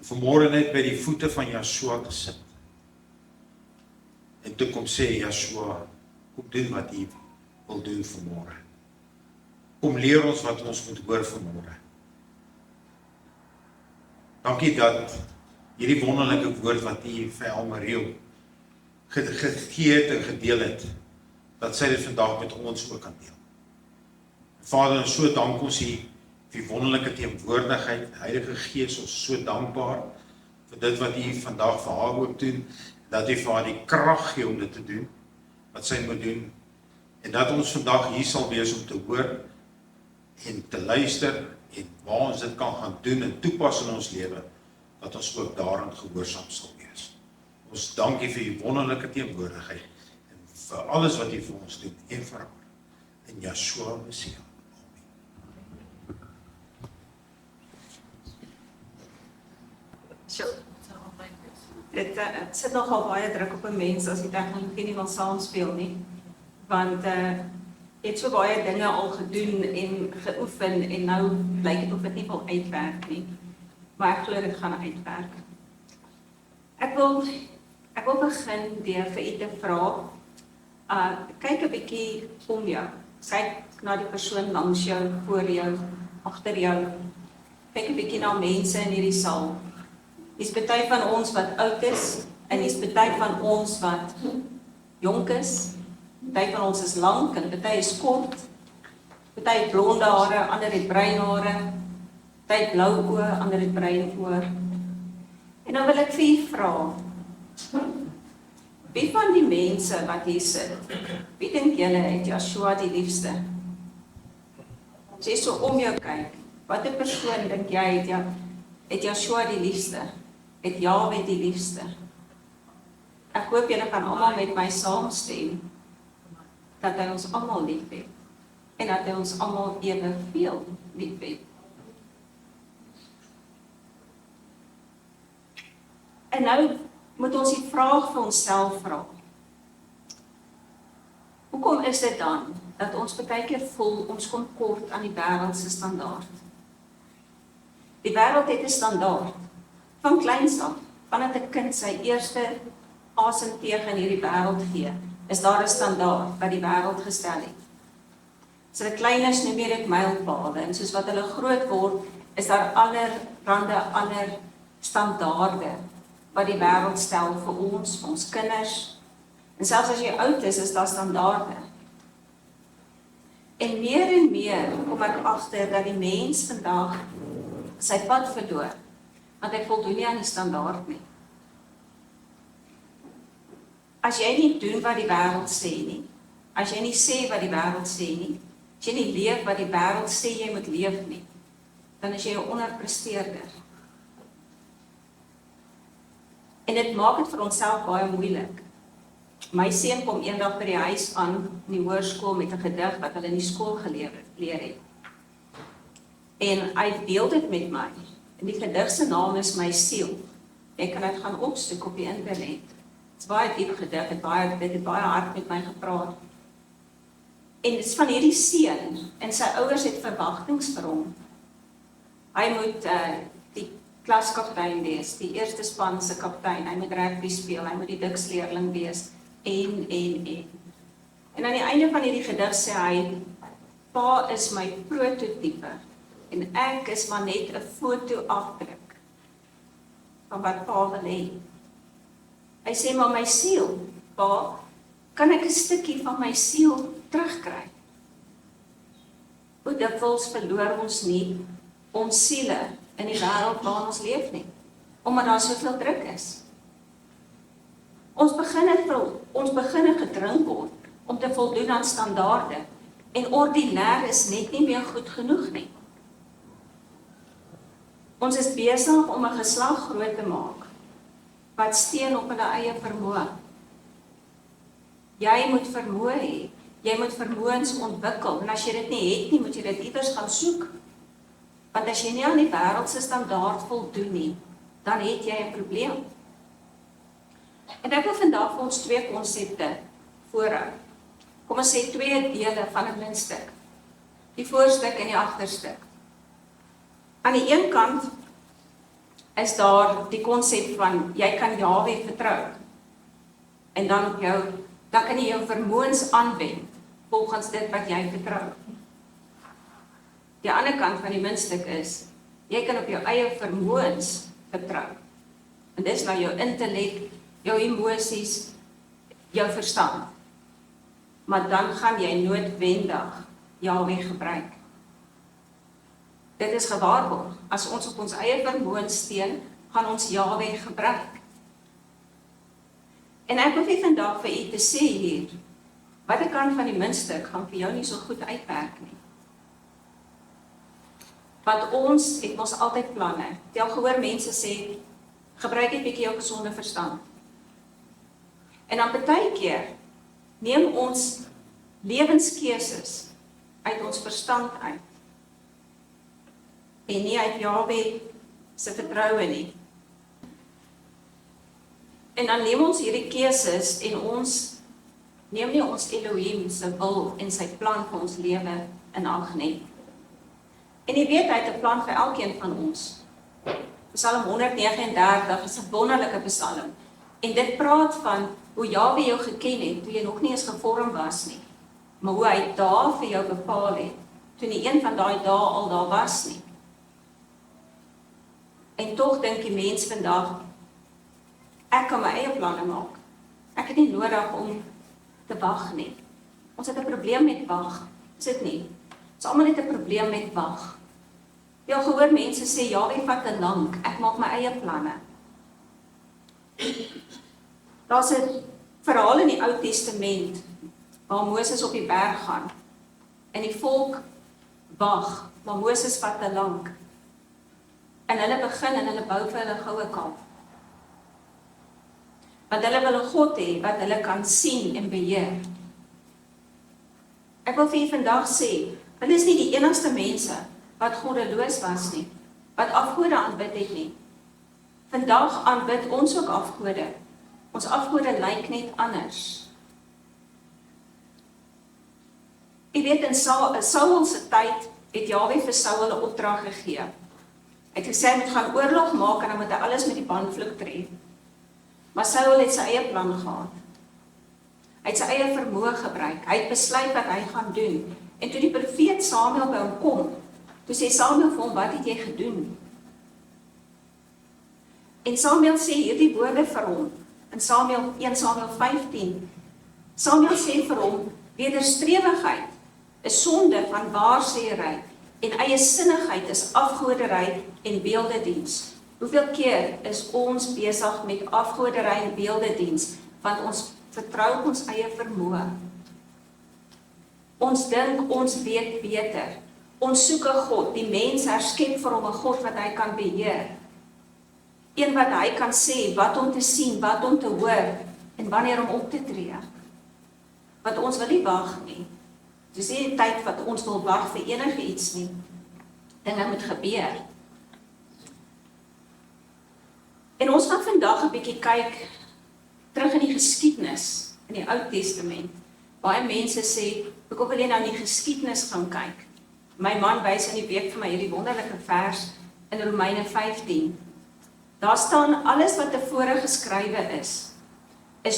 Vanmôre net by die voete van Yeshua te sit. En toe kom sê Yeshua, kom doen wat U wil doen vanmôre. Kom leer ons wat ons moet hoor vanmôre. Dankie dat hierdie wonderlike woord wat U vir Elmariel gegee het en gedeel het, dat sy dit vandag met ons ook kan deel. Vader, so dank ons U vir die wonderlike teenwoordigheid, Heilige Gees, ons so dankbaar vir dit wat U vandag vir haar ook doen, dat U vir haar die krag gee om dit te doen, wat sy moet doen, en dat ons vandag hier sal wees om te hoor en te luister, en waar ons dit kan gaan doen en toepas in ons lewe, dat ons ook daarin gehoorsaam sal wees. Ons dank U vir U wonderlike teenwoordigheid, en vir alles wat U vir ons doen, en vir haar, in Yeshua Messia. Dit sit nogal baie druk op 'n mens as die tegnologie nie wil saamspeel nie, want het so baie dinge al gedoen en geoefen en nou blyk dit of dit nie wil uitwerk nie, maar ek glo dit gaan uitwerk. Ek wil begin deur vir u te vra, kyk 'n bietjie om jou, kyk na die persoon langs jou, voor jou, agter jou, kyk 'n bietjie na mense in hierdie saal. Dis party van ons wat oud is, en dis party van ons wat jonk is, party van ons is lank, en party is kort, party het blonde hare, ander het bruin hare, party het blou oë, ander het bruin oë. En dan wil ek vir u vra, wie van die mense wat hier sit, wie dink julle het Yeshua die liefste? As jy so om jou kyk, watter persoon dink jy het Yeshua die liefste? Het Yahweh die liefste? Ek hoop julle kan almal met my saamstem, dat hy ons almal liefhet, en dat hy ons almal eweveel liefhet. En nou moet ons die vraag vir onsself vra. Hoekom is dit dan, dat ons baie keer voel, ons kom kort aan die wêreldse standaard? Die wêreld het 'n standaard, van kleins af, vandat 'n kind sy eerste asemteug in hierdie wêreld gee, is daar 'n standaard wat die wêreld gestel het. As hulle klein is, noem jy dit mylpale, en soos wat hulle groot word, is daar ander standaarde wat die wêreld stel vir ons kinders, en selfs as jy oud is daar standaarde. En meer kom ek agter dat die mens vandag sy pad verloor, want hy voldoen nie aan die standaard nie. As jy nie doen wat die wêreld sê nie, as jy nie sê wat die wêreld sê nie, as jy nie leef wat die wêreld sê jy moet leef nie, dan is jy 'n onderpresteerder. En dit maak dit vir onsself baie moeilik. My seun kom eendag by die huis aan in die hoërskool met 'n gedig wat hulle in die skool geleer het. En hy deel dit met my. En die gedig se naam is My Siel. Ek kan dit gaan opsoek op die internet. Dit is baie diep gedig, dit het baie hard met my gepraat. En dit is van hierdie seun, en sy ouers het verwagtings vir hom. Hy moet die klaskaptein wees, die eerste span se kaptein, hy moet rugby speel, hy moet die diksleerling wees, en. En aan die einde van hierdie gedig sê hy, pa is my prototype, en ek is maar net 'n foto afdruk van wat pa wil hê. Hy sê, maar my siel, pa, kan ek 'n stukkie van my siel terugkry? Hoe dikwels verloor ons nie ons siele in die wêreld waarin ons leef nie, omdat daar soveel druk is. Ons begin gedrink word om te voldoen aan standaarde, en ordinêr is net nie meer goed genoeg nie. Ons is besig om 'n geslag groot te maak, wat steun op hulle eie vermoë. Jy moet vermoë hê, jy moet vermoëns ontwikkel, en as jy dit nie het nie, moet jy dit iewers gaan soek. Want as jy nie aan die wêreldse standaard voldoen nie, dan het jy 'n probleem. En ek wil vandag vir ons 2 konsepte voorhou. Kom ons sê 2 dele van 'n muntstuk. Die voorstuk en die agterstuk. Aan die een kant is daar die konsep van, jy kan Jahwe vertrou. En dan kan jy jou vermoëns aanwend, volgens dit wat jy vertrou. Die ander kant van die muntstuk is, jy kan op jou eie vermoëns vertrou. En dis nou jou intellek, jou emosies, jou verstand. Maar dan gaan jy noodwendig Jahwe gebruik. Dit is gewaarborg. As ons op ons eie vermoëns steun, gaan ons Jahwe gebruik. En ek hoef nie vandag vir u te sê hier, watter kant van die muntstuk gaan vir jou nie so goed uitwerk nie. Want ons het mos altyd planne. Jy al gehoor mense sê, gebruik net bietjie jou gesonde verstand. En dan baie keer neem ons lewenskeuses uit ons verstand uit. En nie uit Jahwe se vertroue nie. En dan neem ons hierdie keuses en ons neem nie ons Elohim se wil en sy plan vir ons lewe in ag nie. En jy weet, hy het 'n plan vir elkeen van ons. Psalm 139 is 'n wonderlike psalm. En dit praat van hoe Jahwe jou geken het, toe jy nog nie eens gevorm was nie. Maar hoe hy dae vir jou bepaal het, toe nie een van daai dae al daar was nie. En tog dink die mens vandag, ek kan my eie planne maak. Ek het nie nodig om te wag nie. Ons het 'n probleem met wag, is dit nie? Ons almal het 'n probleem met wag. Jy al gehoor mense sê, Jahwe vat te lank, ek maak my eie planne. Daar's 'n verhaal in die Ou Testament, waar Moses op die berg gaan, en die volk wag, maar Moses vat te lank. En hulle begin en hulle bou vir hulle goue kalf. Want hulle wil 'n God hê wat hulle kan sien en beheer. Ek wil vir julle vandag sê, hulle is nie die enigste mense wat goddeloos was nie, wat afgode aanbid het nie. Vandag aanbid ons ook afgode. Ons afgode lyk net anders. Jy weet, in Saul se tyd het Jahwe vir Saul 'n opdrag gegee. Hy het gesê hy moet gaan oorlog maak en dan moet hy alles met die bandvloek tref. Maar Saul het sy eie plan gehad. Hy het sy eie vermoë gebruik. Hy het besluit wat hy gaan doen. En toe die profeet Samuel by hom kom, toe sê Samuel vir hom, wat het jy gedoen? En Samuel sê hierdie woorde vir hom, in 1 Samuel 15. Samuel sê vir hom, wederstrewigheid is sonde van waarsêery en eie sinnigheid is afgodery en beeldediens. Hoeveel keer is ons besig met afgodery en beeldediens, want ons vertrou op ons eie vermoë. Ons dink ons weet beter. Ons soek 'n God, die mens herskep vir hom 'n God wat hy kan beheer. Een wat hy kan sê, wat om te sien, wat om te hoor, en wanneer om op te tree. Want ons wil nie wag nie. Dis nie die tyd wat ons wil wag vir enige iets nie. Dinge moet gebeur. En ons gaan vandag 'n bietjie kyk terug in die geskiedenis, in die Ou Testament. Baie mense sê, hoekom wil jy nou in die geskiedenis gaan kyk? My man wys in die week vir my hierdie wonderlike vers in Romeine 15. Daar staan alles wat tevore geskrywe is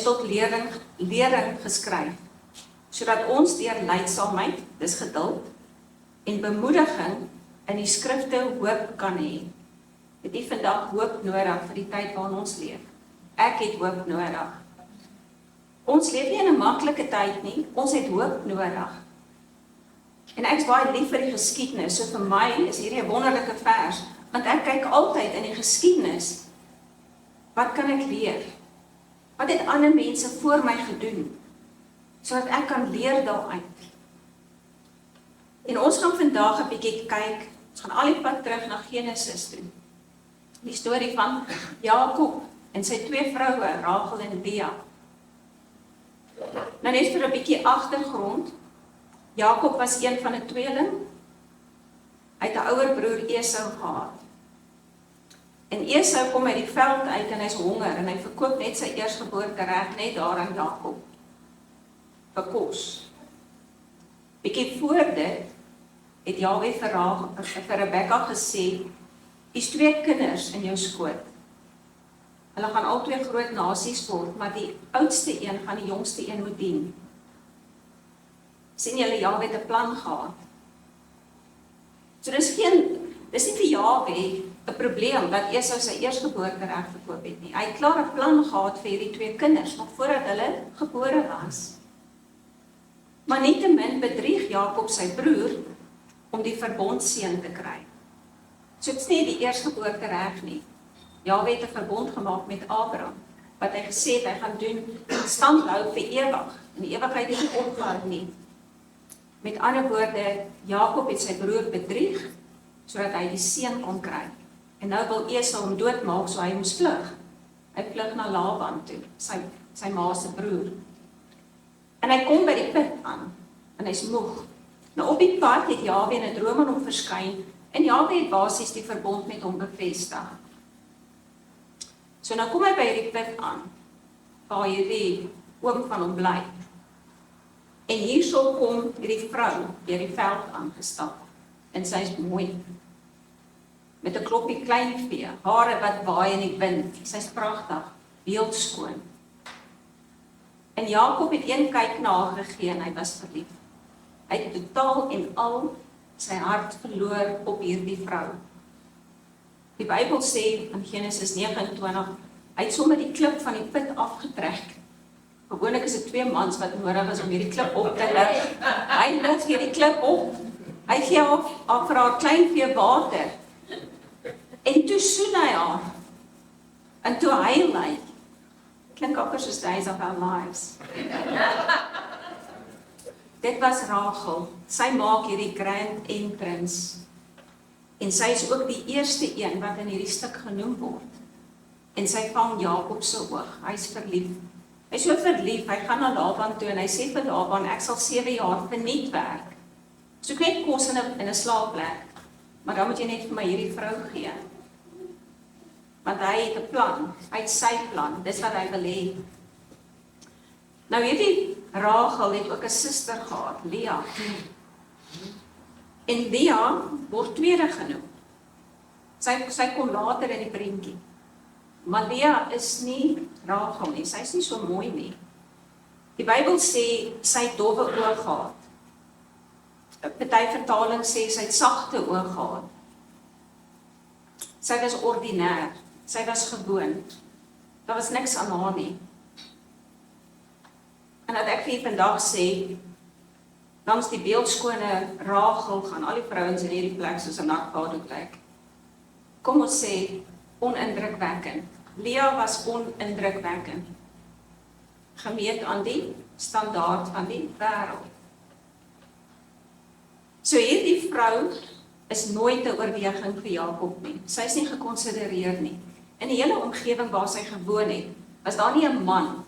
tot lering geskryf, sodat ons deur lydsaamheid, dis geduld, en bemoediging in die skrifte hoop kan hê. Het jy vandag hoop nodig vir die tyd waarin ons leef? Ek het hoop nodig. Ons leef nie in 'n maklike tyd nie, ons het hoop nodig. En ek is baie lief vir die geskiedenis, so vir my is hierdie 'n wonderlike vers, want ek kyk altyd in die geskiedenis, wat kan ek leer? Wat het ander mense voor my gedoen, sodat ek kan leer daaruit? En ons gaan vandag 'n bietjie kyk, ons gaan al die pad terug na Genesis toe. Die storie van Jakob en sy twee vroue, Rachel en Lea. Nou net vir 'n bietjie agtergrond. Jakob was een van 'n tweeling. Hy het 'n ouer broer Esau gehad. En Esau kom uit die veld uit en hy's honger en hy verkoop net sy eersgeboorte reg net daar aan Jakob vir kos. Bietjie voor dit het Jahwe vir Rebekka gesê, Hier's 2 kinders in jou skoot. Hulle gaan al 2 groot nasies word, maar die oudste een gaan die jongste een moet dien. Sien julle, Jahwe het 'n plan gehad. So dis nie vir Jahwe 'n probleem dat Esau sy eerstgeboortereg verkoop het nie. Hy het klaar 'n plan gehad vir hierdie 2 kinders, nog voordat hulle gebore was. Maar nietemin bedrieg Jakob sy broer om die verbondseën te kry. So dit's nie die eerstgeboortereg nie. Jahwe het 'n verbond gemaak met Abraham, wat hy gesê het hy gaan doen, stand hou vir ewig. En die ewigheid het nie opgehou nie. Met ander woorde, Jakob het sy broer bedrieg, sodat hy die seën kon kry. En nou wil Esau hom doodmaak, so hy moes vlug. Hy vlug na Laban toe, sy ma se broer. En hy kom by die put aan, en hy's moeg. Nou op die pad het Jahwe in 'n droom aan hom verskyn, en Jahwe het basies die verbond met hom bevestig. So nou kom hy by hierdie put aan, waar hierdie oom van hom bly. En hierso kom hierdie vrou deur die veld aangestap, en sy's mooi, met 'n kloppie kleinvee, hare wat waai in die wind, sy's pragtig, beeldskoon. En Jakob het een kyk na haar gegee en hy was verlief. Hy het totaal en al sy hart verloor op hierdie vrou. Die Bybel sê in Genesis 29, hy het sommer die klip van die put afgetrek. Gewoonlik is dit 2 mans wat nodig is om hierdie klip op te lig. Hy lig hierdie klip op. Hy gee af vir haar kleinvee water. En toe soen hy haar. En toe huil hy. Klink amper soos Days of Our Lives. Dit was Rachel. Sy maak hierdie grand entrance. En sy is ook die eerste een wat in hierdie stuk genoem word. En sy vang Jakob se oog. Hy's verlief. Hy's so verlief, hy gaan na Laban toe en hy sê vir Laban, ek sal 7 jaar verniet werk. Soek net kos in 'n slaapplek, maar dan moet jy net vir my hierdie vrou gee. Want hy het 'n plan, hy het sy plan, dis wat hy wil hê. Nou hierdie Rachel het ook 'n suster gehad, Lea. En Lea word tweede genoem. Sy kom later in die prentjie. Maar Lea is nie Rachel nie, sy is nie so mooi nie. Die Bybel sê sy het dowwe oë gehad. Party vertaling sê sy het sagte oë gehad. Sy was ordinêr, sy was gewoon. Daar was niks aan haar nie. En dat ek vir vandag sê, langs die beeldskone Rachel gaan al die vrouens in hierdie plek soos 'n nakpadoek lyk. Kom ons sê, onindrukwekkend. Lea was onindrukwekkend. Gemeet aan die standaard van die wêreld. So hierdie vrou is nooit 'n oorweging vir Jakob nie. Sy is nie gekonsidereer nie. In die hele omgewing waar sy gewoon het, was daar nie 'n man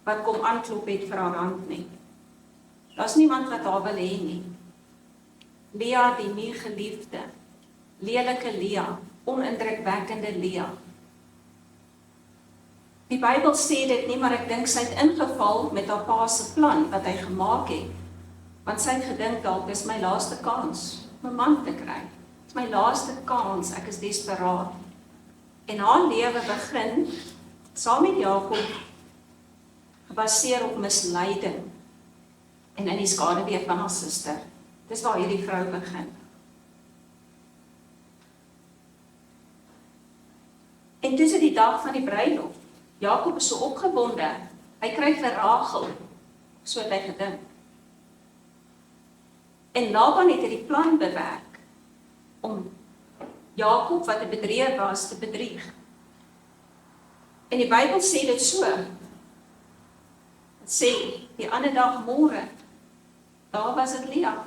wat kom aanklop het vir haar hand nie. Daar's niemand wat haar wil hê nie. Lea, die nie geliefde, lelike Lea, onindrukwekkende Lea. Die Bybel sê dit nie, maar ek dink sy het ingeval met haar pa se plan wat hy gemaak het. Want sy het gedink, dalk is my laaste kans om 'n man te kry. Dit is my laaste kans, ek is desperaat. En haar lewe begin saam met Jakob gebaseer op misleiding en in die skaduwee van haar suster. Dis waar hierdie vrou begin. En dis die dag van die bruiloft. Jakob is so opgewonde. Hy kry vir Rachel, so het hy gedink. En Laban het hierdie plan bewerk om Jakob, wat 'n bedrieger was, te bedrieg. En die Bybel sê dit so. Dit sê, die ander dag môre, daar was dit Lea.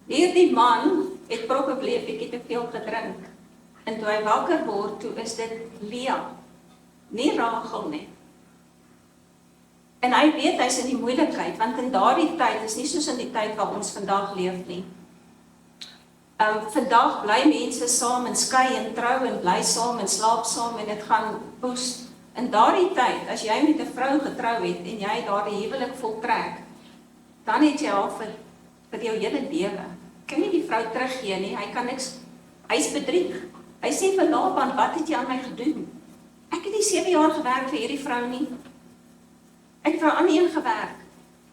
Hierdie man het probably 'n bietjie te veel gedrink. En toe hy wakker word, toe is dit Lea, nie Rachel nie. En hy weet hy's in die moeilikheid, want in daardie tyd is nie soos in die tyd waar ons vandag leef nie. Vandag bly mense saam en skei en trou en bly saam en slaap saam en dit gaan poes. In daardie tyd, as jy met 'n vrou getrou het en jy daardie huwelik voltrek, dan het jy haar vir jou hele lewe. Kan nie die vrou teruggee nie, hy kan niks Hy is bedrieg. Hy sê vir Laban, wat het jy aan my gedoen? Ek het nie 7 jaar gewerk vir hierdie vrou nie. Ek het vir 'n ander een gewerk.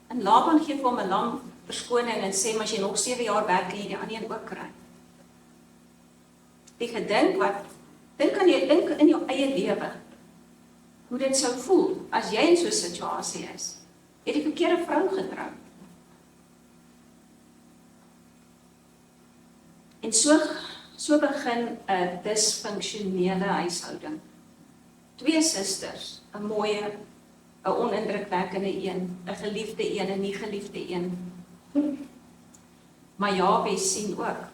En Laban gee vir hom 'n lang verskoning en sê, maar as jy nog 7 jaar werk, kan jy die ander een ook kry. Die gedink dink in jou eie lewe, hoe dit sou voel, as jy in so 'n situasie is. Jy het die verkeerde vrou getrou. En so begin 'n disfunksionele huishouding. 2 susters, 'n mooie, 'n onindrukwekkende een, 'n geliefde een en nie geliefde een. Maar Jahwe sien ook.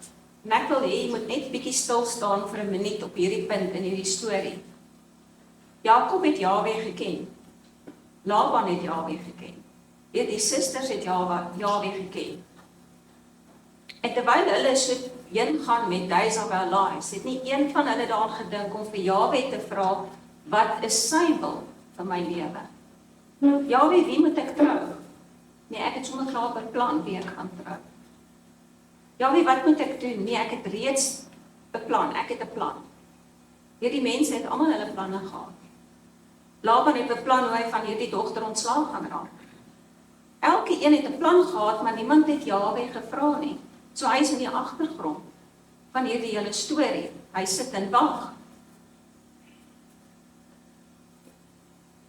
En ek wil hê jy moet net bietjie stil staan vir 'n minuut op hierdie punt in hierdie storie. Jakob het Jahwe geken. Laban het Jahwe geken. Die susters het Jahwe geken. En terwyl hulle so heen gaan met days of our lives, het nie een van hulle daaraan gedink om vir Jahwe te vra, wat is sy wil vir my lewe? Jahwe, wie moet ek trou? Nee, ek het sommer klaar beplan wie ek gaan trou. Jahwe, wat moet ek doen? Nee, ek het reeds beplan, ek het 'n plan. Hierdie mense het almal hulle planne gehad. Laban het beplan hoe hy van hierdie dogter ontslaag gaan raak. Elke een het 'n plan gehad, maar niemand het Jahwe gevra nie. So hy is in die agtergrond van hierdie hele storie. Hy sit en wag.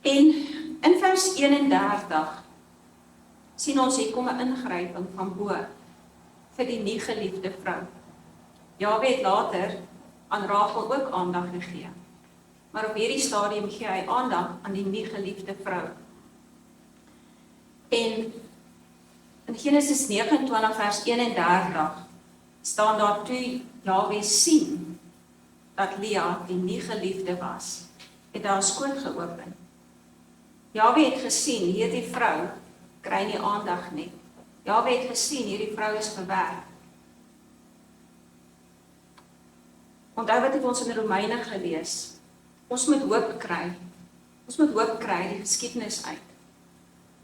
En in vers 31 sien ons hier kom 'n ingryping van bo vir die nie geliefde vrou. Jahwe het later aan Rachel ook aandag gegee. Maar op hierdie stadium gee hy aandag aan die nie geliefde vrou. En in Genesis 29 vers 31 staan daar toe Jahwe sien dat Lea die nie geliefde was, het haar skoot geopen. Jahwe het gesien, hierdie vrou kry nie aandag nie. Jahwe het gesien, hierdie vrou is verwerp. Onthou wat het ons in Romeine gelees? Ons moet hoop kry. Ons moet hoop kry die geskiedenis uit.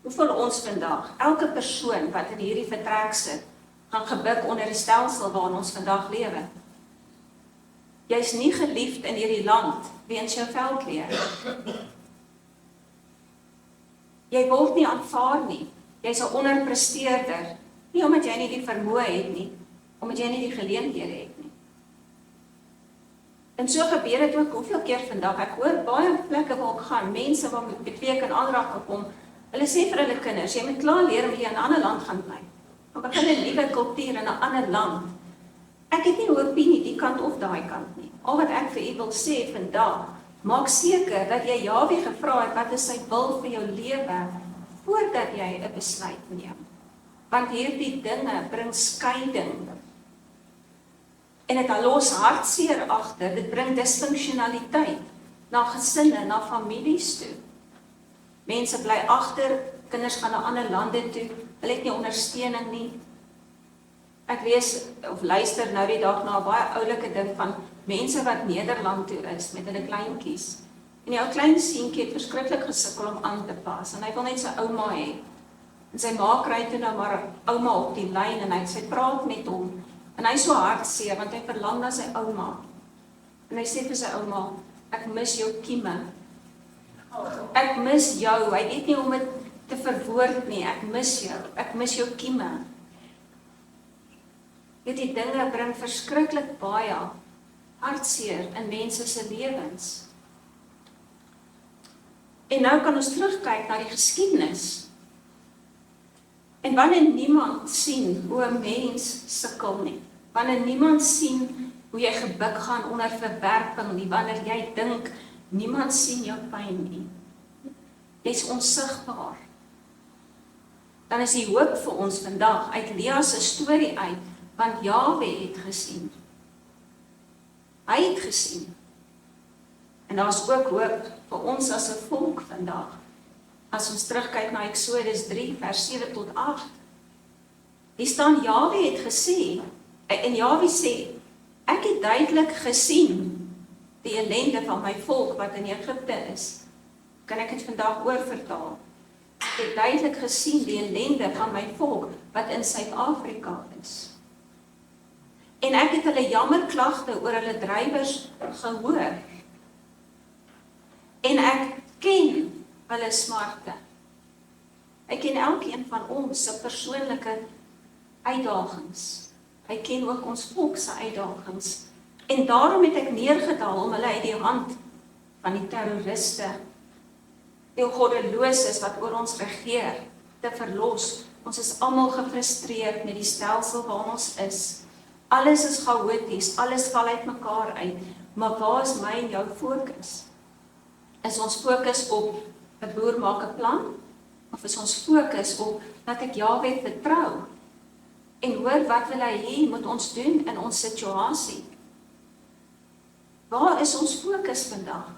Hoeveel ons vandag, elke persoon wat in hierdie vertrek sit, gaan gebuk onder die stelsel waarin ons vandag lewe. Jy is nie geliefd in hierdie land weens jou velkleur. Jy word nie aanvaar nie. Jy's 'n onderpresteerder. Nie omdat jy nie die vermoë het nie, omdat jy nie die geleenthede het nie. En so gebeur dit ook hoeveel keer vandag. Ek hoor baie plekke waar ek gaan, mense wat met wie ek in aanraking kom, hulle sê vir hulle kinders, jy moet klaar leer om jy in 'n ander land gaan bly. Dan begin 'n nuwe kultuur in 'n ander land. Ek het nie 'n opinie die kant of daai kant nie. Al wat ek vir u wil sê vandag, maak seker dat jy Jahwe gevra het wat is sy wil vir jou lewe voordat jy 'n besluit neem. Want hierdie dinge bring skeiding. En dit los hartseer agter, dit bring disfunksionaliteit na gesinne, na families toe. Mense bly agter, kinders gaan na ander lande toe, hulle het nie ondersteuning nie. Ek lees of luister nou die dag na 'n baie oulike ding van mense wat Nederland toe is met hulle kleintjies. En die ou klein seentjie het verskriklik gesukkel om aan te pas en hy wil net sy ouma hê. En sy ma kry toe nou maar ouma op die lyn en sy praat met hom. En hy is so hartseer want hy verlang na sy ouma. En hy sê vir sy ouma, ek mis jou kieme. Ek mis jou. Hy weet nie om dit te verwoord nie. Ek mis jou kieme. Hierdie dinge bring verskriklik baie hartseer in mense se lewens. En nou kan ons terugkyk na die geskiedenis. En wanneer niemand sien hoe 'n mens sukkel nie, wanneer niemand sien hoe jy gebuk gaan onder verwerping nie, wanneer jy dink niemand sien jou pyn nie, jy's onsigbaar, dan is die hoop vir ons vandag uit Lea se storie uit, want Jahwe het gesien. Hy het gesien. En daar's ook hoop vir ons as 'n volk vandag. As ons terugkyk na Eksodus 3 vers 7 tot 8. Hier staan Jahwe het gesê, en Jahwe sê, ek het duidelik gesien die ellende van my volk wat in Egipte is. Kan ek dit vandag oorvertaal? Ek het duidelik gesien die ellende van my volk wat in Suid-Afrika is. En ek het hulle jammerklagte oor hulle drywers gehoor. En ek ken hulle smarte. Ek ken elkeen van ons se persoonlike uitdagings. Hy ken ook ons volk se uitdagings. En daarom het ek neergedaal om hulle uit die hand van die terroriste, die goddeloses wat oor ons regeer, te verlos. Ons is almal gefrustreerd met die stelsel waar ons is. Alles is chaoties, alles val uit mekaar uit. Maar waar is my en jou fokus? Is ons fokus op 'n boer maak 'n plan? Of is ons fokus op dat ek Jahwe vertrou? En hoor wat wil hy hê moet ons doen in ons situasie? Waar is ons fokus vandag?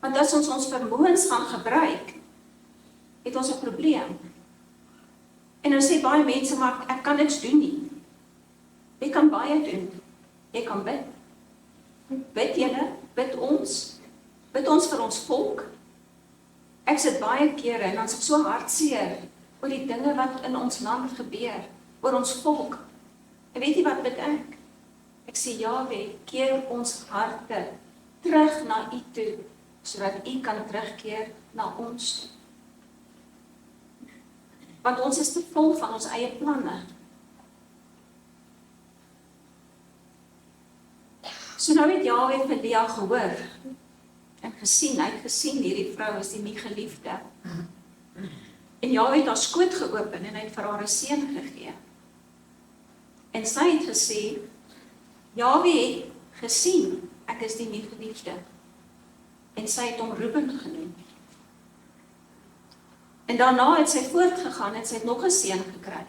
Want as ons vermoëns gaan gebruik, het ons 'n probleem. En nou sê baie mense, maar ek kan niks doen nie. Jy kan baie doen. Jy kan bid. Bid julle, bid ons vir ons volk. Ek sit baie kere en dan is ek so hartseer oor die dinge wat in ons land gebeur, oor ons volk. En weet jy wat bid ek? Ek sê, Jahwe, keer ons harte terug na U toe, sodat U kan terugkeer na ons toe. Want ons is te vol van ons eie planne. So nou het Jahwe vir Lea gehoor en gesien, hy het gesien hierdie vrou is die nie geliefde. En Jahwe het haar skoot geopen en hy het vir haar 'n seun gegee. En sy het gesê, Jahwe het gesien, ek is die nie geliefde. En sy het hom Reuben genoem. En daarna het sy voortgegaan en sy het nog 'n seun gekry.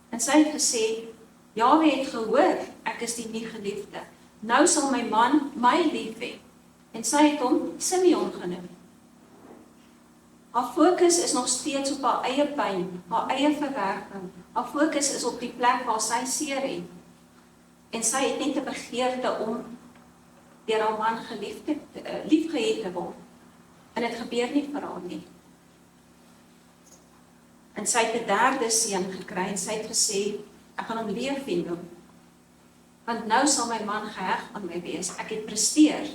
En sy het gesê, Jahwe het gehoor, ek is die nie geliefde. Nou sal my man my lief hê. En sy het hom Simeon genoem. Haar fokus is nog steeds op haar eie pyn, haar eie verwerking. Haar fokus is op die plek waar sy seer het. En sy het net 'n begeerte om deur haar man liefgehet te word. En dit gebeur nie vir haar nie. En sy het 'n derde seun gekry en sy het gesê, ek gaan hom Levi noem. Want nou sal my man geheg aan my wees. Ek het presteer.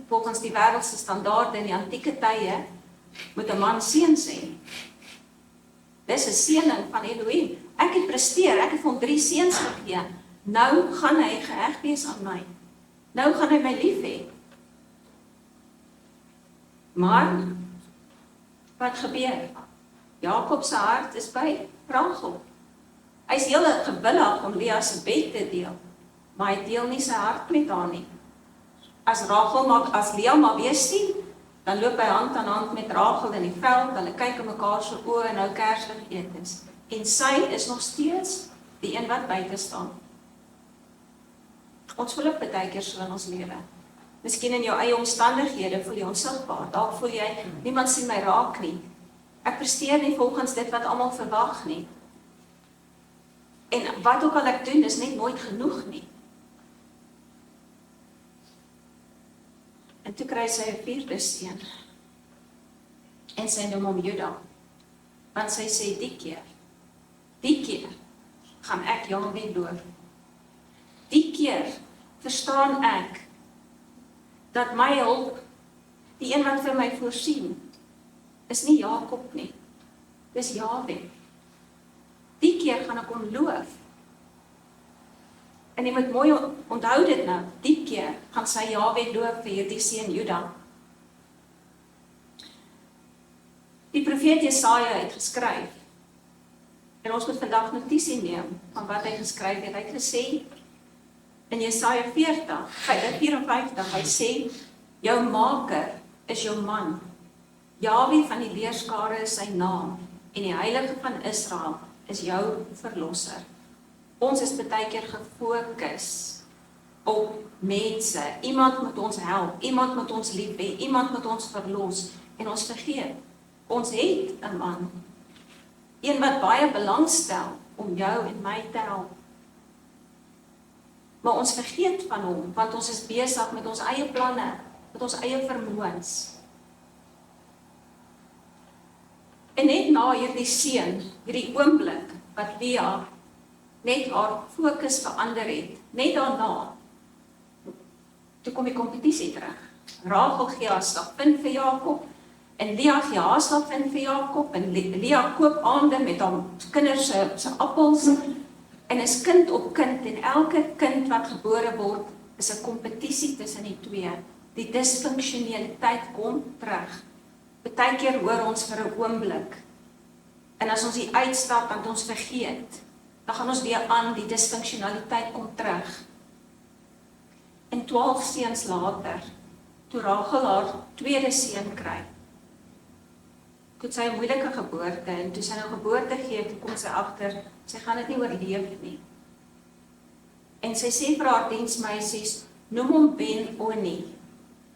Volgens die wêreldse standaarde in die antieke tye moet 'n man seuns hê. Dis 'n seëning van Elohim. Ek het presteer, ek het hom 3 seuns gegee. Nou gaan hy geheg wees aan my. Nou gaan hy my lief hê. Maar wat gebeur? Jakob se hart is by Rachel. Hy's heel gewillig om Lea se bed te deel, maar hy deel nie sy hart met haar nie. As Lea maar weer sien, dan loop hy hand aan hand met Rachel in die veld, hulle kyk in mekaar se oë en hou kerslig etens. En sy is nog steeds die een wat buite staan. Ons voel ook baie keer so in ons lewe. Miskien in jou eie omstandighede voel jy onsigbaar. Dalk voel jy, niemand sien my raak nie. Ek presteer nie volgens dit wat almal verwag nie. En wat ook al ek doen, is net nooit genoeg nie. En toe kry sy 'n 4de seun. En sy noem hom Juda. Want sy sê, die keer gaan ek Jahwe loof. Die keer verstaan ek dat my hulp, die een wat vir my voorsien, is nie Jakob nie. Dis Jahwe. Die keer gaan ek hom loof. En jy moet mooi onthou dit nou. Die keer gaan sy Jahwe loof vir hierdie seun Juda. Die profeet Jesaja het geskryf. En ons moet vandag notisie neem van wat hy geskryf het. Hy het gesê in Jesaja 54, hy sê, jou maker is jou man. Jahwe van die leerskare is sy naam en die heilige van Israel is jou verlosser. Ons is baie keer gefokus op mense. Iemand moet ons help, iemand moet ons lief hê, iemand moet ons verlos en ons vergeet. Ons het 'n man. Een wat baie belangstel om jou en my te help. Maar ons vergeet van hom, want ons is besig met ons eie planne, met ons eie vermoëns. En net na hierdie seun, hierdie oomblik wat Lea net haar fokus verander het, net daarna, toe kom die kompetisie terug. Rachel gee haar slavin vir Jakob, en Lea gee haar slavin vir Jakob, en Lea koop aande met haar kinders se appels, en is kind op kind, en elke kind wat gebore word, is 'n kompetisie tussen die twee. Die disfunksionaliteit kom terug. Partykeer hoor ons vir 'n oomblik, en as ons die uitstap, want ons vergeet, dan gaan ons weer aan, die disfunksionaliteit kom terug. En 12 seuns later, toe Rachel haar tweede seun kry, toe sy 'n moeilike geboorte, en toe sy nou geboorte gee, toe kom sy agter, sy gaan dit nie oorleef nie. En sy sê vir haar diensmeisies, noem hom Ben-Oni.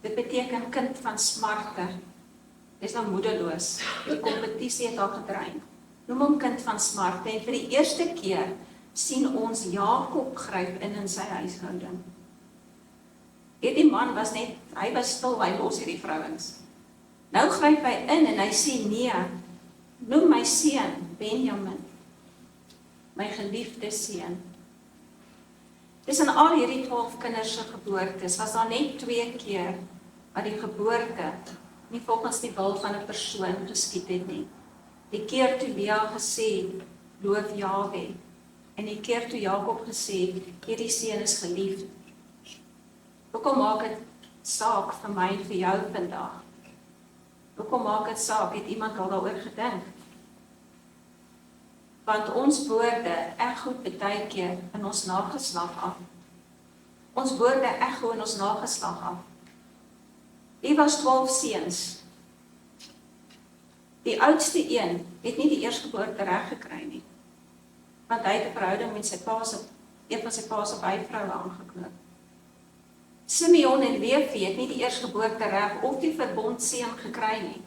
Dit beteken kind van smarte. Dis nou moedeloos. Die kompetisie het haar gedreig. Noem hom kind van smarte. En vir die eerste keer sien ons Jakob gryp in sy huishouding. Hierdie man was net, hy was stil, hy los hierdie vrouens. Nou gryp hy in en hy sê, nee, noem my seun Benjamin, my geliefde seun. Dis in al hierdie 12 kinders se geboortes, was daar net 2 keer wat die geboorte nie volgens die wil van 'n persoon geskied het nie. Die keer toe Lea gesê, loof Jahwe, en die keer toe Jakob gesê, hierdie seun is geliefd. Hoekom maak dit saak vir my en vir jou vandag? Hoekom maak dit saak? Het iemand al daaroor gedink? Want ons woorde echo baie keer in ons nageslag af. Ons woorde echo in ons nageslag af. Die was 12 seuns. Die oudste een het nie die eerstgeboorte reg gekry nie. Want hy het 'n verhouding met een van sy pa se byvroue aangeknoop. Simeon en Levi het nie die eerstgeboorte reg of die verbondseun gekry nie.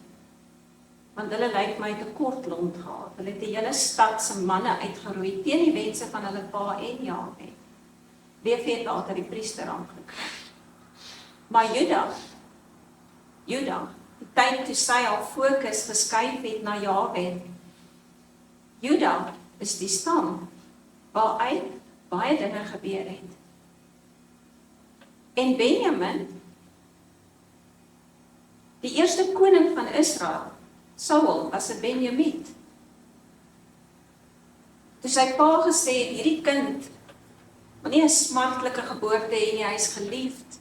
Want hulle lyk my te kort lont gehad. Hulle het die hele stad se manne uitgeroei teen die wense van hulle pa en Jahwe. Levi het later die priesterambt gekry. Maar Juda, die tyd toe sy haar fokus geskuif het na Jahwe. Juda is die stam waaruit baie dinge gebeur het. En Benjamin, die eerste koning van Israel, Saul, was 'n Benjamiet. Toe sy pa gesê het, hierdie kind, maar nie 'n smartlike geboorte hê nie, hy is geliefd.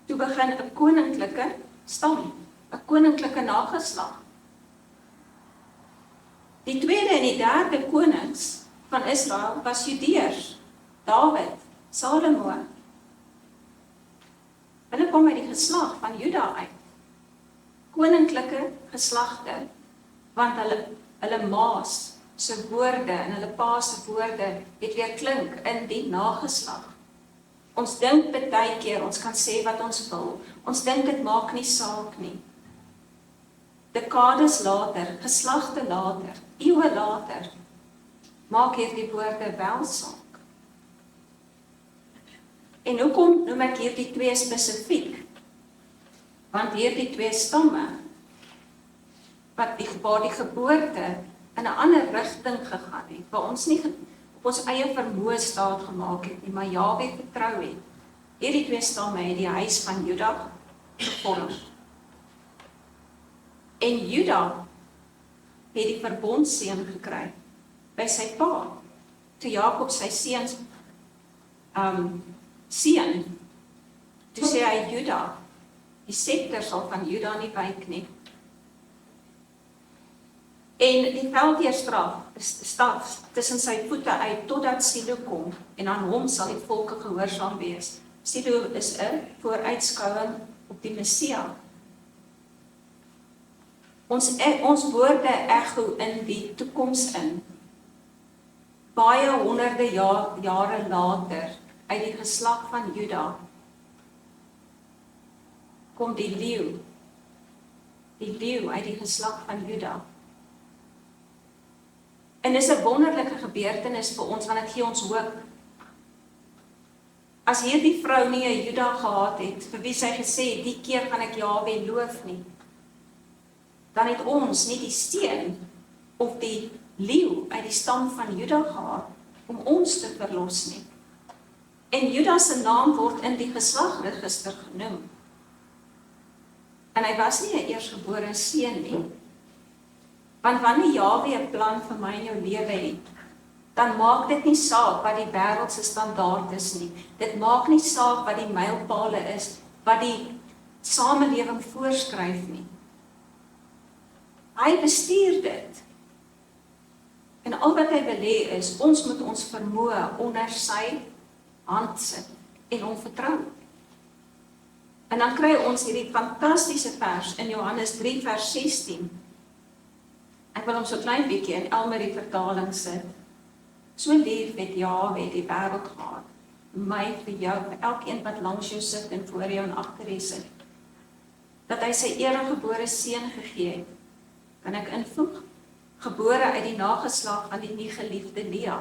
Toe begin 'n koninklike stam, 'n koninklike nageslag. Die tweede en die derde konings van Israel was Judeërs, Dawid, Salomo. Hulle kom uit die geslag van Juda uit. Koninklike geslagte, want hulle maas se woorde en hulle pa se woorde het weer klink in die nageslag. Ons dink baie keer, ons kan sê wat ons wil. Ons dink dit maak nie saak nie. Dekades later, geslagte later, eeue later, maak hierdie woorde wel saak. En hoekom noem ek hierdie twee spesifiek? Want hierdie twee stamme, waar die geboorte in 'n ander rigting gegaan het, waar ons nie op ons eie vermoë staat gemaak het nie, maar Jahwe vertrou het. Hierdie twee stamme het die huis van Juda gevorm. En Juda het die verbondseun gekry by sy pa, toe Jakob sy seuns seun, toe sê hy Juda, die scepter sal van Juda nie wyk nie. En die veldheerstaf tussen sy voete uit, totdat Silo kom, en aan hom sal die volke gehoorsaam wees. Silo is 'n vooruitskouing op die Messia. Ons woorde echo in die toekoms in. Baie honderde jare later, uit die geslag van Juda, kom die leeu uit die geslag van Juda. En dis 'n wonderlike gebeurtenis vir ons, want dit gee ons hoop. As hierdie vrou nie 'n Juda gehad het, vir wie sy gesê het, die keer gaan ek Jahwe loof nie, dan het ons nie die steun of die leeu uit die stam van Juda gehad om ons te verlos nie. En Juda se naam word in die geslagregister genoem. En hy was nie 'n eersgebore seun nie. Want wanneer Jahwe 'n plan vir my en jou lewe het, dan maak dit nie saak wat die wêreld se standaard is nie. Dit maak nie saak wat die mylpale is, wat die samelewing voorskryf nie. Hy bestuur dit. En al wat hy wil hê is, ons moet ons vermoë onder sy hand sit en hom vertrou. En dan kry ons hierdie fantastiese vers in Johannes 3 vers 16. Ek wil hom so klein bietjie in Elmarie vertaling sit. So lief het Jahwe die wêreld gehad, my vir jou, vir elkeen wat langs jou sit en voor jou en agter jou sit, dat hy sy eniggebore seun gegee het. Kan ek invoeg? Gebore uit die nageslag van die nie geliefde Lea,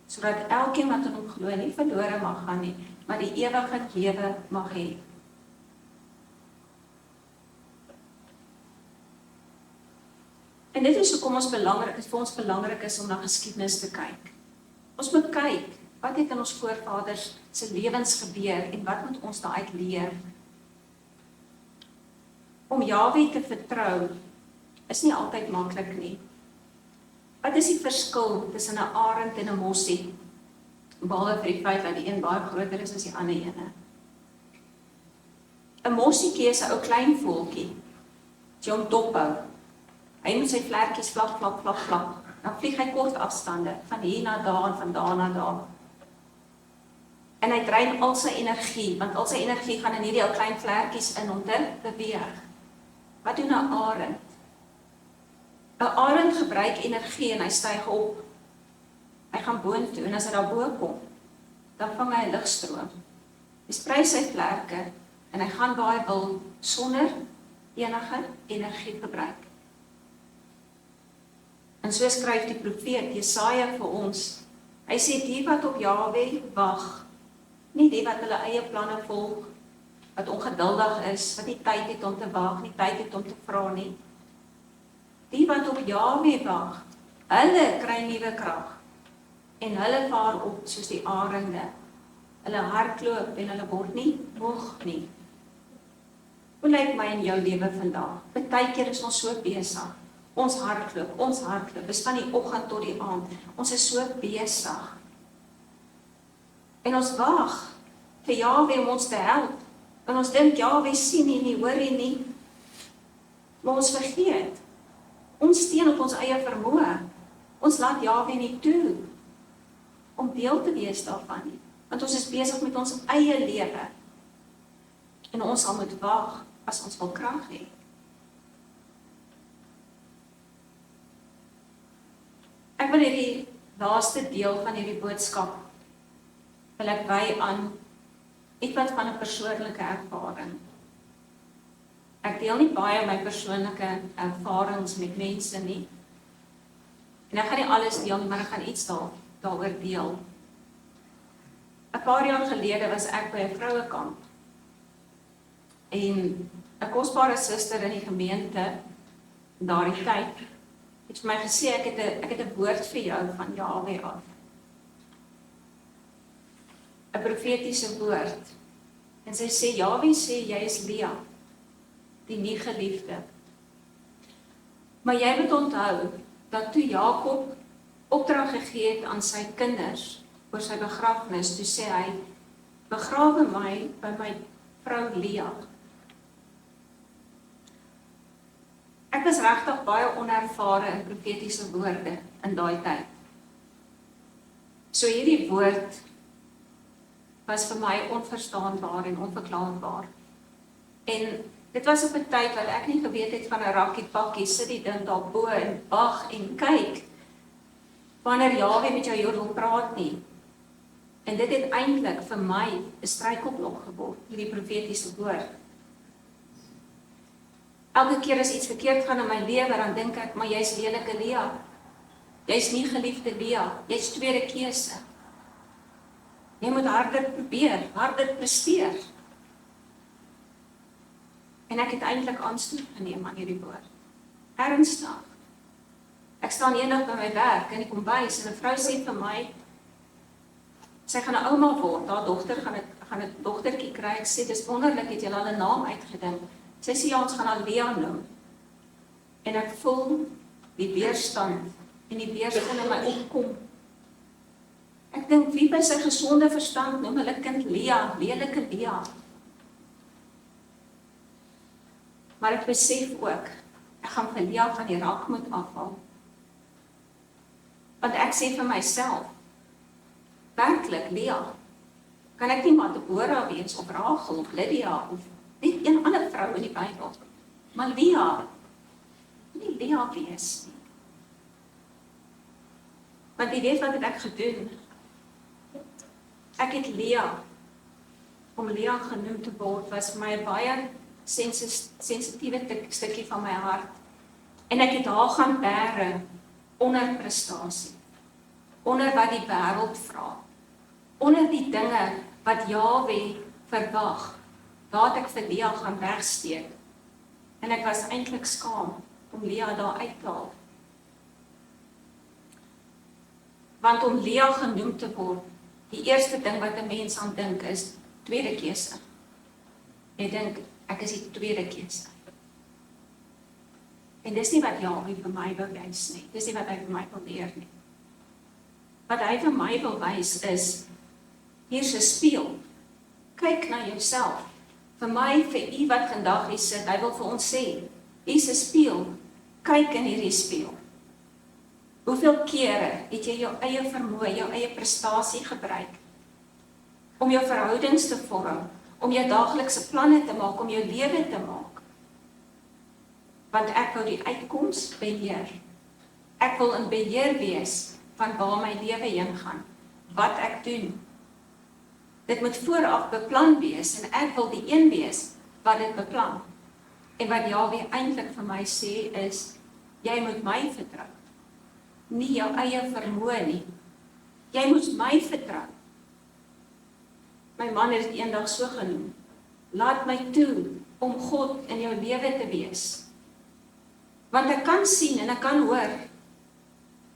sodat elkeen wat in hom glo nie verlore mag gaan nie, maar die ewige lewe mag hê. En dit is hoekom dit vir ons belangrik is om na geskiedenis te kyk. Ons moet kyk, wat het in ons voorvaders se lewens gebeur en wat moet ons daaruit leer? Om Jahwe te vertrou is nie altyd maklik nie. Wat is die verskil tussen 'n arend en 'n mossie? Behalwe vir die feit dat die een baie groter is as die ander ene. 'n Mossietjie is 'n ou klein voeltjie, wat jy hom dophou. Hy moet sy vlekkies flap, flap, flap, flap. Dan vlieg hy kort afstande, van hier na daar en van daar na daar. En hy drein al sy energie, want al sy energie gaan in hierdie ou klein vlekkies in om te beweeg. Wat doen 'n arend? 'n Arend gebruik energie en hy styg op. Hy gaan boontoe en as hy daar bo kom, dan vang hy 'n ligstroom. Hy sprei sy vlerke en hy gaan waar hy wil sonder enige energie gebruik. En so skryf die profeet Jesaja vir ons. Hy sê die wat op Jahwe wag, nie die wat hulle eie planne volg, wat ongeduldig is, wat nie tyd het om te wag, nie tyd het om te vra nie. Die wat op Jahwe wag, hulle kry nuwe krag en hulle vaar op soos die arende. Hulle hardloop en hulle word nie moeg nie. Hoe lyk my en jou lewe vandag? Partykeer is ons so besig. Ons hardloop, is van die oggend tot die aand. Ons is so besig. En ons wag vir Jahwe om ons te help. En ons dink Jahwe sien nie, hoor nie. Maar ons vergeet. Ons steun op ons eie vermoë. Ons laat Jahwe nie toe om deel te wees daarvan nie. Want ons is besig met ons eie lewe. En ons sal moet wag as ons wil krag hê. Ek wil hierdie laaste deel van hierdie boodskap wil ek wy aan ietwat van 'n persoonlike ervaring. Ek deel nie baie my persoonlike ervarings met mense nie. En ek gaan nie alles deel nie, maar ek gaan iets daaroor deel. 'n Paar jaar gelede was ek by 'n vrouekamp. En 'n kosbare suster in die gemeente daardie tyd het vir my gesê ek het 'n woord vir jou van Jahwe af. 'n Profetiese woord. En sy sê Jahwe sê jy is Lea, die nie geliefde. Maar jy moet onthou dat toe Jakob opdrag gegee het aan sy kinders oor sy begrafnis, toe sê hy, begrawe my by my vrou Lea. Ek was regtig baie onervare in profetiese woorde in daai tyd. So hierdie woord was vir my onverstaanbaar en onverklaarbaar. En dit was op 'n tyd wat ek nie geweet het van 'n rakkiepakkie, sit die ding daarbo en wag en kyk wanneer Jahwe met jou wil praat nie. En dit het eintlik vir my 'n struikelblok geword, hierdie profetiese woord. Elke keer as iets verkeerd gaan in my lewe, dan dink ek, maar jy's lelike Lea. Jy's nie geliefde Lea, jy's tweede keuse. Jy moet harder probeer, harder presteer. En ek het eintlik aanstoot geneem aan hierdie woord. Ernstig. Ek staan eendag by my werk in die kombuis en 'n vrou sê vir my, sy gaan 'n ouma word, haar dogter gaan 'n dogtertjie kry. Ek sê, dis wonderlik, het julle al 'n naam uitgedink. Sy sê, ja, ons gaan haar Lea noem. En ek voel die weerstand en die weerstand in my opkom. Ek dink, wie by sy gesonde verstand noem hulle kind Lea, lelike Lea. Maar ek besef ook, ek gaan vir Lea van die rak moet afhaal. Want ek sê vir myself, werklik Lea, kan ek nie maar Deborah wees, of Rachel, of Lydia, of net een ander vrou in die Bybel. Maar Lea, nie Lea wees nie. Want jy weet wat het ek gedoen? Ek het Lea, om Lea genoem te word, was vir my 'n baie sensitiewe stukkie van my hart. En ek het haar gaan bære onder prestasie, onder wat die wêreld vra, onder die dinge wat Jahwe verwag. Daar het ek vir Lea gaan wegsteek. En ek was eintlik skaam om Lea daar uit te haal. Want om Lea genoem te word, die eerste ding wat 'n mens aan dink is, tweede keuse. Jy dink, ek is die tweede keuse. En dis nie wat Jahwe vir my wil wys nie. Dis nie wat hy vir my wil leer nie. Wat hy vir my wil wys is, hier's 'n spieël. Kyk na jouself. Vir my, vir u wat vandag hier sit, hy wil vir ons sê, hier's 'n spieël. Kyk in hierdie spieël. Hoeveel kere het jy jou eie vermoë, jou eie prestasie gebruik om jou verhoudings te vorm, om jou daaglikse planne te maak, om jou lewe te maak? Want ek wou die uitkoms beheer. Ek wil in beheer wees van waar my lewe heen gaan, wat ek doen. Dit moet vooraf beplan wees en ek wil die een wees wat dit beplan. En wat Jahwe eintlik vir my sê is, jy moet my vertrou. Nie jou eie vermoë nie. Jy moet my vertrou. My man het eendag so genoem. Laat my toe om God in jou lewe te wees. Want ek kan sien en ek kan hoor,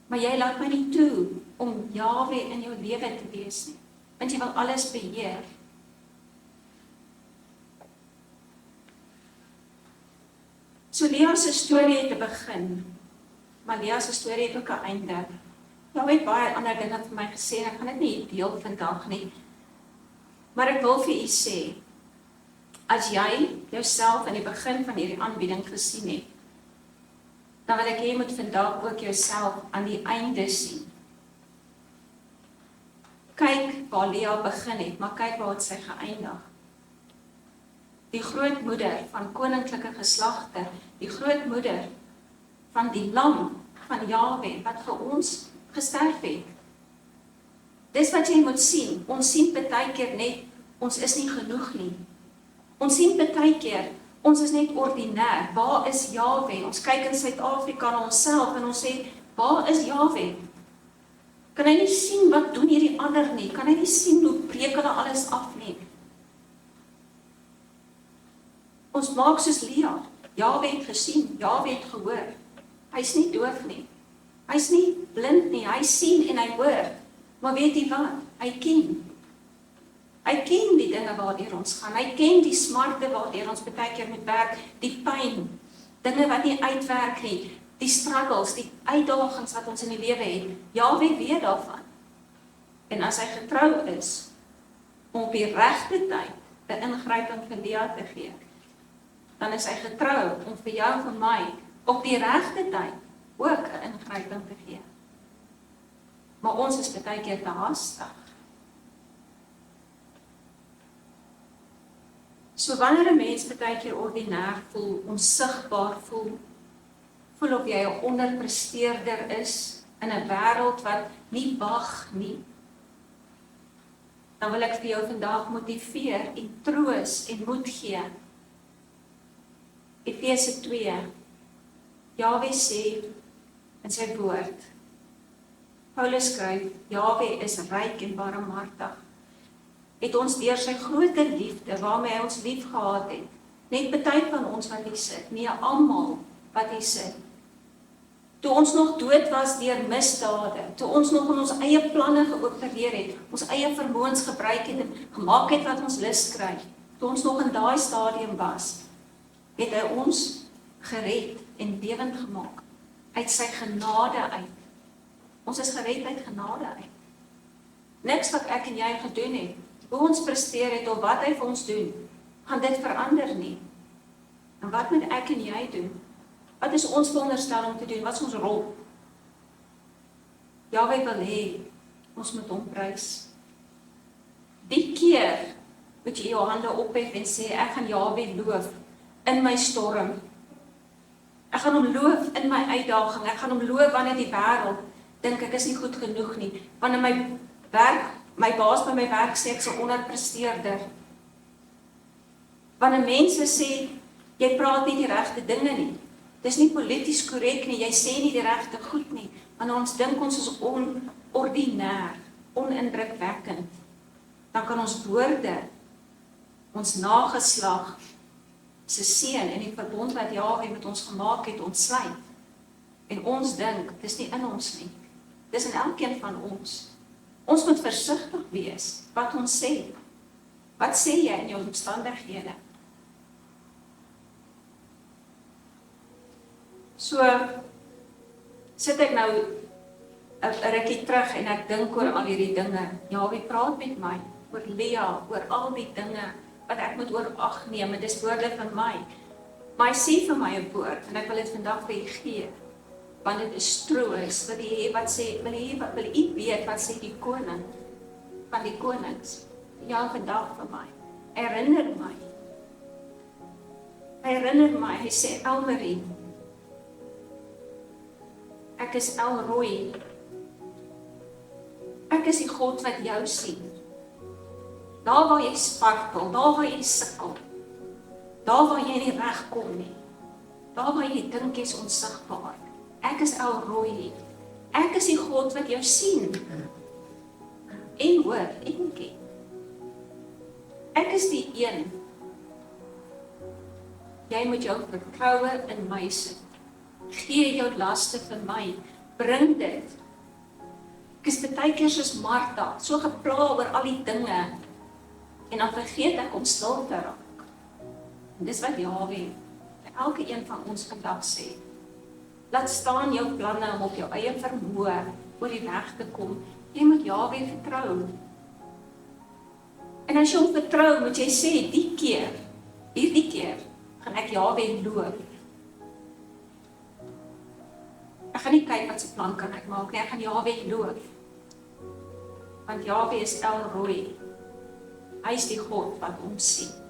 maar jy laat my nie toe om Jahwe in jou lewe te wees nie. Want jy wil alles beheer. So Lea se storie het 'n begin, maar Lea se storie het ook 'n einde. Nou het baie ander dinge vir my gesê, en ek gaan dit nie deel vandag nie. Maar ek wil vir u sê, as jy jouself in die begin van hierdie aanbieding gesien het, dan wil ek hê jy moet vandag ook jouself aan die einde sien. Kyk waar Lea begin het, maar kyk waar het sy geëindig. Die grootmoeder van koninklike geslagte, die grootmoeder van die lam van Jahwe, wat vir ons gesterf het. Dis wat jy moet sien. Ons sien baie keer net, ons is nie genoeg nie. Ons sien baie keer, ons is net ordinêr. Waar is Jahwe? Ons kyk in Suid-Afrika na onsself en ons sê, waar is Jahwe? Kan hy nie sien wat doen hierdie ander nie? Kan hy nie sien hoe breek hulle alles af nie? Ons maak soos Lea. Jahwe het gesien, Jahwe het gehoor. Hy's nie doof nie. Hy's nie blind nie. Hy sien en hy hoor. Maar weet jy wat? Hy ken. Hy ken die dinge waardeur ons gaan. Hy ken die smarte waardeur ons baie keer moet werk, die pyn, dinge wat nie uitwerk nie, die struggles, die uitdagings wat ons in die lewe het. Jahwe weet daarvan. En as hy getrou is om op die regte tyd 'n ingryping vir Lea te gee, dan is hy getrou om vir jou en vir my op die regte tyd ook 'n ingryping te gee. Maar ons is baie keer te haastig. So wanneer 'n mens baie keer ordinêr voel, onsigbaar voel of jy 'n onderpresteerder is in 'n wêreld wat nie wag nie, dan wil ek vir jou vandag motiveer en troos en moed gee. Efese 2. Jahwe sê in sy woord. Paulus skryf, Jahwe is ryk en barmhartig. Het ons deur sy groot liefde waarmee hy ons lief gehad het, net baie van ons wat hier sit, nie almal wat hier sit, toe ons nog dood was deur misdade, toe ons nog in ons eie planne geopereer het, ons eie vermoëns gebruik het en gemaak het wat ons lus kry, toe ons nog in daai stadium was, het hy ons gered en lewend gemaak, uit sy genade uit. Ons is gered uit genade uit. Niks wat ek en jy gedoen het, hoe ons presteer het of wat hy vir ons doen, gaan dit verander nie. En wat moet ek en jy doen? Wat is ons veronderstel om te doen? Wat is ons rol? Jahwe wil hê, ons moet hom prys. Die keer moet jy jou hande ophef en sê, ek gaan Jahwe loof in my storm. Ek gaan hom loof in my uitdaging. Ek gaan hom loof wanneer die wêreld dink ek is nie goed genoeg nie. Wanneer my baas by my werk sê ek is 'n onderpresteerder. Wanneer mense sê jy praat nie die regte dinge nie. Dis nie polities korrek nie, jy sê nie die regte goed nie. Wanneer ons dink ons is onordinêr, onindrukwekkend, dan kan ons woorde, ons nageslag, se seën en die verbond wat Jahwe met ons gemaak het, ontsluit. En ons dink, dis nie in ons nie. Dis in elkeen van ons. Ons moet versigtig wees wat ons sê. Wat sê jy in jou omstandighede? So, sit ek nou 'n rukkie terug en ek dink oor al hierdie dinge. Jahwe praat met my oor Lea, oor al die dinge wat ek moet oor ag neem, en dis woorde van my. Maar hy sê vir my 'n woord, en ek wil dit vandag vir u gee, want dit is troos, wil u weet wat sê die koning van die konings, ja vandag vir my, herinner my, hy sê Elmarie, ek is El Roi, ek is die God wat jou sien. Daar waar jy spartel, daar waar jy sukkel, daar waar jy nie regkom nie, daar waar jy dink jy's onsigbaar, ek is El Roi, ek is die God wat jou sien, en hoor, en ken. Ek is die een, jy moet jou vertroue in my sit, gee jou laste vir my, bring dit. Ek is baie keer soos Martha, so gepla oor al die dinge, en dan vergeet ek om stil te raak. En dis wat Jahwe vir elke een van ons vandag sê. Laat staan jou planne om op jou eie vermoë oor die weg te kom. Jy moet Jahwe vertrou. En as jy hom vertrou, moet jy sê, hierdie keer, gaan ek Jahwe loof. Ek gaan nie kyk wat se plan kan ek maak nie, ek gaan Jahwe loof. Want Jahwe is El Roi. Hy is die God wat ons sien.